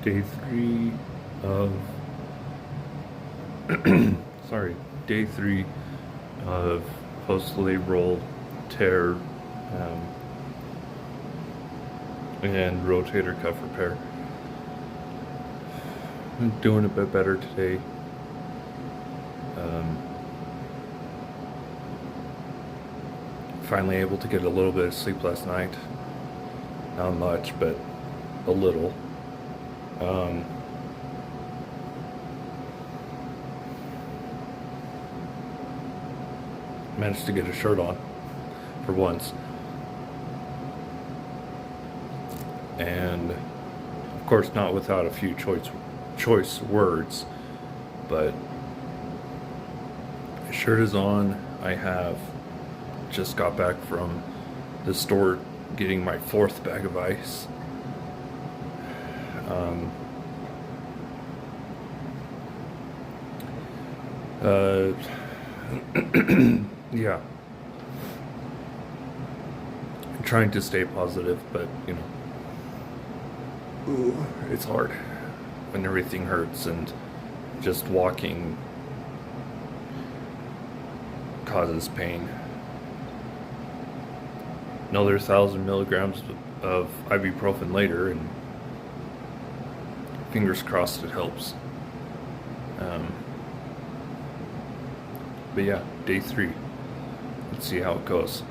Day three of day three of post-labral tear and rotator cuff repair. I'm doing a bit better today. Finally able to get a little bit of sleep last night. Not much, but a little. Managed to get a shirt on for once. And of course not without a few choice words, but the shirt is on. I have just got back from the store getting my 4th bag of ice. Yeah. I'm trying to stay positive, but you know, it's hard when everything hurts and just walking causes pain. Another 1,000 milligrams of ibuprofen later, and fingers crossed it helps. But yeah, day 3. Let's see how it goes.